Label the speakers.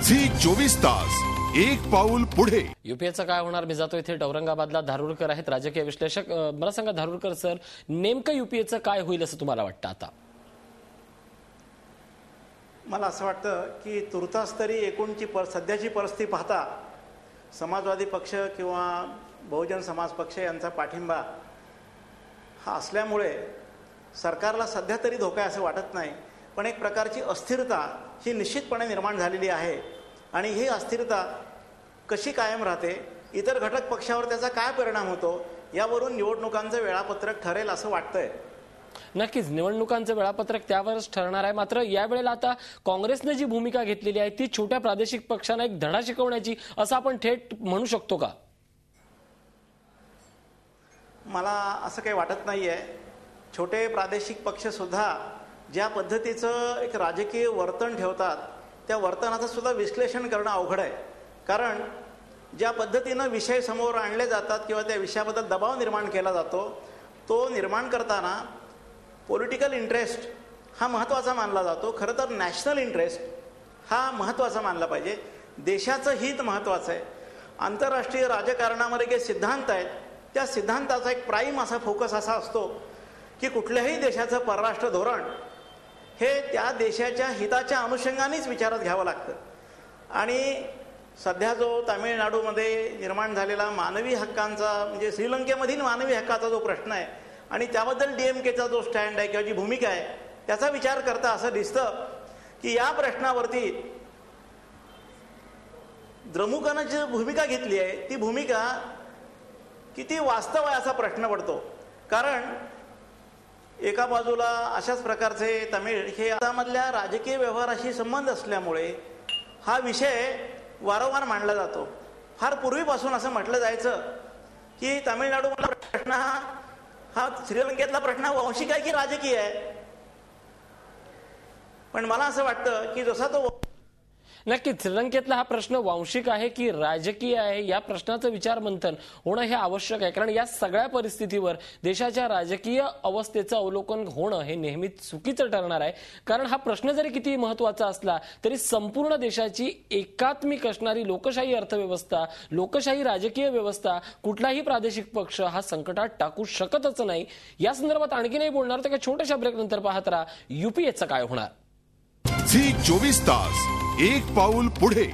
Speaker 1: Zee 24 तास एक पाऊल पुढे।
Speaker 2: यूपीएचं काय होणार? मी जातो इथे औरंगाबादला धारुरकर आहेत, राजकीय विश्लेषक। मला सांगा धारुरकर सर, नेमकं यूपीएचं काय होईल असं तुम्हाला वाटतं आता?
Speaker 3: मला असं वाटतं की तुर्तास तरी एकूणची सध्याची परिस्थिती पाहता समाजवादी पक्ष किंवा बहुजन समाज पक्ष यांचा पाठिंबा हा असल्यामुळे सरकारला सध्या तरी धोका आहे असं वाटत नाही। पण एक प्रकारची अस्थिरता ही निश्चितपणे निर्माण झालेली आहे आणि ही अस्थिरता कशी कायम राहते, इतर घटक पक्षावर त्याचा काय परिणाम होतो यावरून निवडणुकांचं वेळापत्रक ठरेल असं वाटतंय।
Speaker 2: नक्कीच निवडणुकांचं वेळापत्रक त्यावरच ठरणार आहे। मात्र यावेळेला आता काँग्रेसने जी भूमिका घेतलेली आहे ती छोट्या प्रादेशिक पक्षांना एक धडा शिकवण्याची असं आपण थेट म्हणू शकतो का?
Speaker 3: मला असं काही वाटत नाहीये। छोटे प्रादेशिक पक्ष सुद्धा ज्या पद्धतीचं एक राजकीय वर्तन ठेवतात त्या वर्तनाचं सुद्धा विश्लेषण करणं अवघड आहे। कारण ज्या पद्धतीनं विषय समोर आणले जातात किंवा त्या विषयाबद्दल दबाव निर्माण केला जातो तो निर्माण करताना पॉलिटिकल इंटरेस्ट हा महत्त्वाचा मानला जातो। खरं तर नॅशनल इंटरेस्ट हा महत्त्वाचा मानला पाहिजे, देशाचं हित महत्त्वाचं आहे। आंतरराष्ट्रीय राजकारणामध्ये जे सिद्धांत आहेत त्या सिद्धांताचा एक प्राईम असा फोकस असा असतो की कुठल्याही देशाचं परराष्ट्र धोरण हे त्या देशाच्या हिताच्या अनुषंगानेच विचारात घ्यावं लागतं। आणि सध्या जो तामिळनाडूमध्ये निर्माण झालेला मानवी हक्कांचा म्हणजे श्रीलंकेमधील मानवी हक्काचा जो प्रश्न आहे आणि त्याबद्दल डीएमकेचा जो स्टँड आहे किंवा जी भूमिका आहे त्याचा विचार करता असं दिसतं की या प्रश्नावरती द्रमुकनं जी भूमिका घेतली आहे ती भूमिका किती वास्तव आहे असा प्रश्न पडतो। कारण एका बाजूला अशाच प्रकारचे तमिळ हे आतामधल्या राजकीय व्यवहाराशी संबंध असल्यामुळे हा विषय वारंवार मांडला जातो। फार पूर्वीपासून असं म्हटलं जायचं की तामिळनाडूमधला प्रश्न हा श्रीलंकेतला प्रश्न वांशिक आहे की राजकीय आहे। पण मला असं वाटतं की जसा तो
Speaker 2: नक्कीच श्रीलंकेतला हा प्रश्न वांशिक आहे की राजकीय आहे या प्रश्नाचं विचारमंथन होणं हे आवश्यक आहे। कारण या सगळ्या परिस्थितीवर देशाच्या राजकीय अवस्थेचं अवलोकन होणं हे नेहमीच चुकीचं ठरणार आहे। कारण हा प्रश्न जरी किती महत्त्वाचा असला तरी संपूर्ण देशाची एकात्मिक असणारी लोकशाही अर्थव्यवस्था, लोकशाही राजकीय व्यवस्था कुठलाही प्रादेशिक पक्ष हा संकटात टाकू शकतच नाही। या संदर्भात आणखी नाही बोलणार तर छोट्याशा ब्रेक नंतर पाहत राहा यूपीएचं काय होणार।
Speaker 1: झी 24 तास एक पाऊल पुढे।